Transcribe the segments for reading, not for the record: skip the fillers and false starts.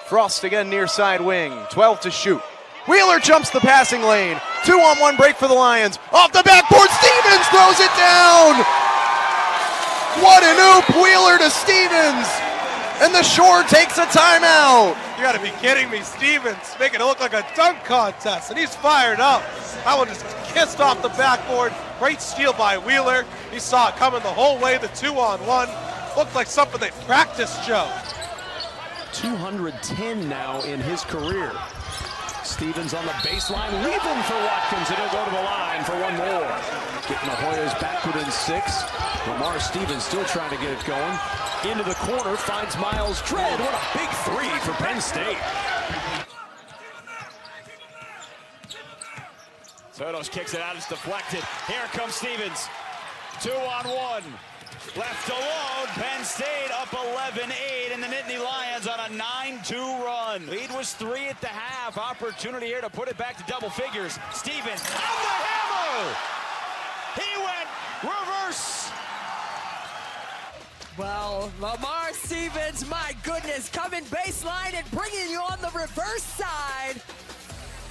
Frost again near side wing. 12 to shoot. Wheeler jumps the passing lane. 2-on-1 break for the Lions. Off the backboard, Stevens throws it down. What an oop, Wheeler to Stevens. And the Shore takes a timeout. You gotta be kidding me. Stevens making it look like a dunk contest, and he's fired up. That one just kissed off the backboard. Great steal by Wheeler. He saw it coming the whole way, the 2-on-1. Looked like something they practiced, Joe. 210 now in his career. Stevens on the baseline, leaving for Watkins, and he'll go to the line for one more. Getting the Hoyas back within 6. Lamar Stevens still trying to get it going. Into the corner, finds Miles Dredd. What a big three for Penn State. Sotos kicks it out, it's deflected. Here comes Stevens. 2-on-1. Left alone, Penn State up 11-8, and the Nittany Lions on a 9-2 run. Lead was 3 at the half. Opportunity here to put it back to double figures. Stevens on the hammer! He went reverse. Well, Lamar Stevens, my goodness, coming baseline and bringing you on the reverse side.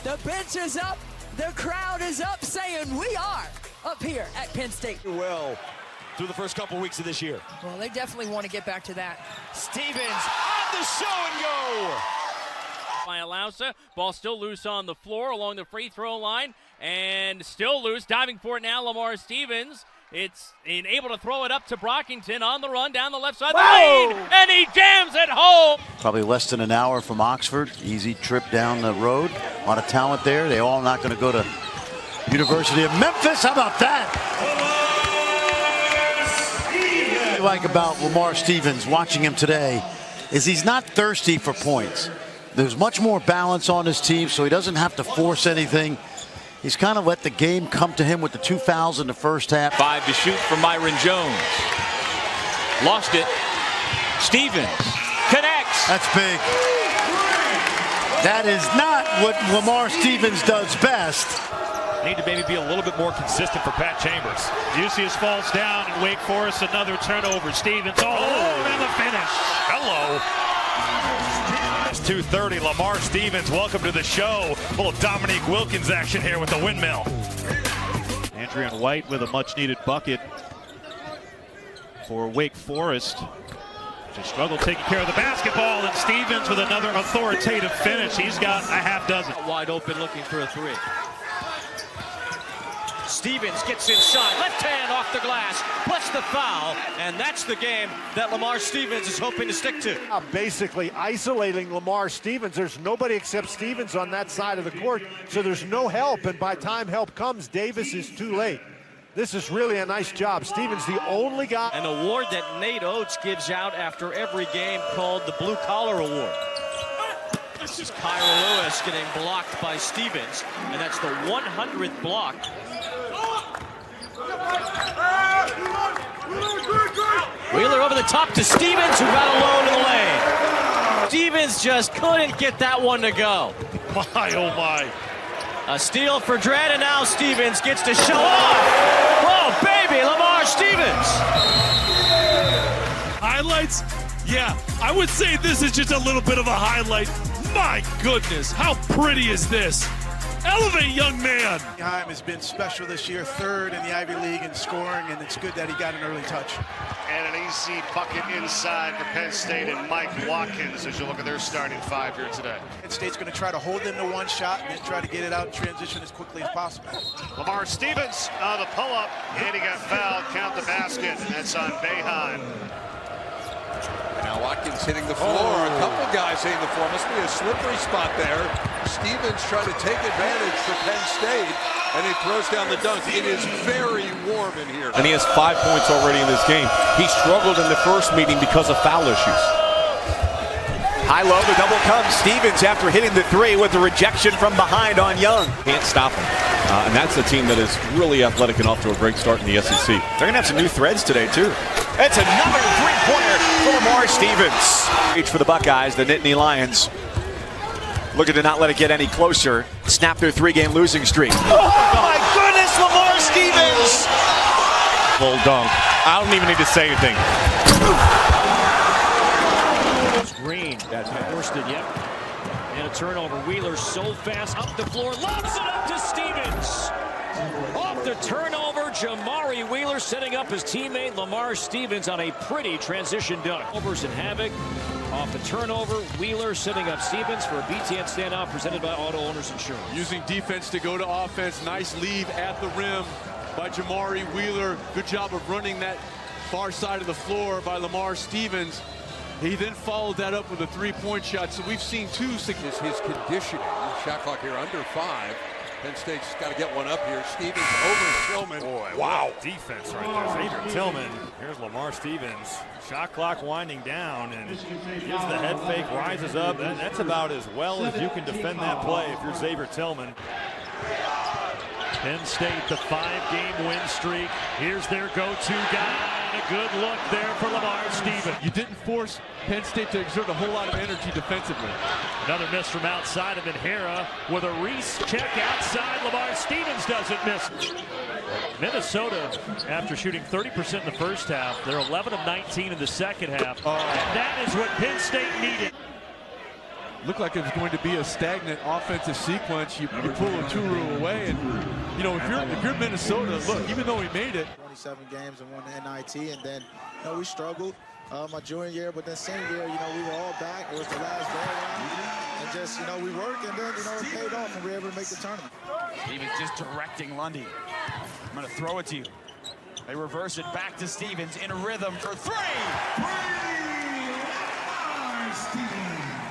The bench is up, the crowd is up, saying we are up here at Penn State. Well, through the first couple weeks of this year. Well, they definitely want to get back to that. Stevens on the show and go. By Alausa, ball still loose on the floor along the free throw line, and still loose, diving for it now, Lamar Stevens. It's able to throw it up to Brockington on the run down the left side of the lane, and he jams it home. Probably less than an hour from Oxford. Easy trip down the road. A lot of talent there. They all not going to go to University of Memphis. How about that? What I like about Lamar Stevens, watching him today, is he's not thirsty for points. There's much more balance on his team, so he doesn't have to force anything. He's kind of let the game come to him with the 2 fouls in the first half. 5 to shoot for Myron Jones. Lost it. Stevens connects. That's big. That is not what Lamar Stevens does best. Need to maybe be a little bit more consistent for Pat Chambers. Lucius falls down, and Wake Forest another turnover. Stevens all over and the finish. Hello. It's 2:30. Lamar Stevens, welcome to the show. A little Dominique Wilkins action here with the windmill. Andrian White with a much-needed bucket for Wake Forest. Just struggled taking care of the basketball, and Stevens with another authoritative finish. He's got a half dozen. Wide open looking for a three. Stevens gets inside, left hand off the glass, plus the foul, and that's the game that Lamar Stevens is hoping to stick to. Basically isolating Lamar Stevens. There's nobody except Stevens on that side of the court, so there's no help, and by the time help comes, Davis is too late. This is really a nice job. Stevens, the only guy. An award that Nate Oates gives out after every game called the Blue Collar Award. This is Kyra Lewis getting blocked by Stevens, and that's the 100th block. Wheeler over the top to Stevens, who got alone in the lane. Stevens just couldn't get that one to go. My, oh my. A steal for Dredd, and now Stevens gets to show off. Oh, baby, Lamar Stevens. Highlights? Yeah, I would say this is just a little bit of a highlight. My goodness, how pretty is this? Elevate, young man. Heim has been special this year, 3rd in the Ivy League in scoring, and it's good that he got an early touch. And an easy bucket inside for Penn State and Mike Watkins as you look at their starting 5 here today. Penn State's going to try to hold them to one shot and then try to get it out in transition as quickly as possible. Lamar Stevens, the pull-up, and he got fouled. Count the basket, and that's on Boeheim. Now Watkins hitting the floor. A couple guys hitting the floor. Must be a slippery spot there. Stevens trying to take advantage for Penn State, and he throws down the dunk. It is very warm in here. And he has 5 points already in this game. He struggled in the first meeting because of foul issues. High-low, the double comes. Stevens, after hitting the three with the rejection from behind on Young. Can't stop him. And that's a team that is really athletic and off to a great start in the SEC. They're going to have some new threads today, too. It's another three-pointer for Lamar Stevens. Reach for the Buckeyes, the Nittany Lions. Looking to not let it get any closer. Snap their 3-game losing streak. Oh, my goodness, Lamar Stevens! Full dunk. I don't even need to say anything. Green, that first Boston, yep. And a turnover. Wheeler so fast up the floor, lobs it up to Stevens. Off the turnover, Jamari Wheeler setting up his teammate Lamar Stevens on a pretty transition dunk. Overs and havoc. Off the turnover, Wheeler setting up Stevens for a BTN standout presented by Auto Owners Insurance. Using defense to go to offense. Nice leave at the rim by Jamari Wheeler. Good job of running that far side of the floor by Lamar Stevens. He then followed that up with a three-point shot. So we've seen two signals. His conditioning. Shot clock here under 5. Penn State's got to get one up here. Stevens over Tillman. Boy, wow. Defense right there. Xavier Tillman. Here's Lamar Stevens. Shot clock winding down and gives the head fake, rises up. That's about as well as you can defend that play if you're Xavier Tillman. Penn State, the 5-game win streak. Here's their go-to guy. A good look there for Lamar Stevens. You didn't force Penn State to exert a whole lot of energy defensively. Another miss from outside, and then Hera with a Reese check outside. Lamar Stevens doesn't miss. Minnesota, after shooting 30% in the first half, they're 11 of 19 in the second half. And that is what Penn State needed. Looked like it was going to be a stagnant offensive sequence. You pull Oturu away, and you know if you're Minnesota, look, even though he made it. 27 games and won the NIT, and then we struggled my junior year, but then senior year, we were all back. It was the last day, and just we worked, and then it paid off, and we were able to make the tournament. Stevens just directing Lundy. I'm going to throw it to you. They reverse it back to Stevens in rhythm for 3.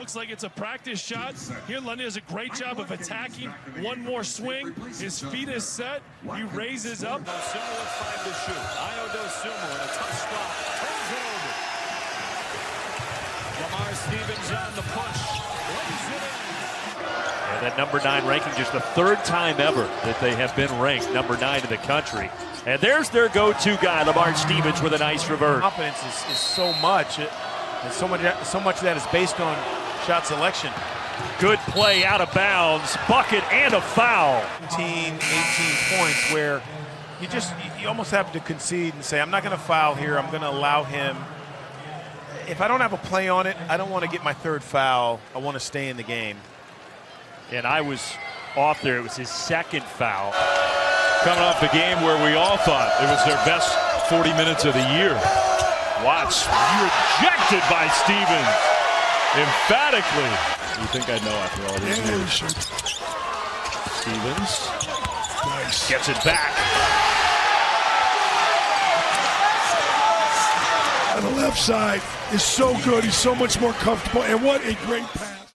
Looks like it's a practice shot. Here, Lundy does a great job of attacking. One more swing. His feet is set. He raises up. Dosunmu with 5 to shoot. Ayo Dosunmu in a tough spot. Turns it over. Lamar Stevens on the push. And that number 9 ranking, just the 3rd time ever that they have been ranked number 9 in the country. And there's their go-to guy, Lamar Stevens, with a nice reverse. Confidence is so much, and so much of that is based on shot selection. Good play out of bounds, bucket and a foul. 18 points where you almost have to concede and say, I'm not going to foul here. I'm going to allow him. If I don't have a play on it, I don't want to get my 3rd foul. I want to stay in the game. And I was off there. It was his 2nd foul. Coming off the game where we all thought it was their best 40 minutes of the year. Watts rejected by Stevens. Emphatically. You think I know after all these years. Stevens. Nice. Gets it back. On the left side is so good. He's so much more comfortable. And what a great pass.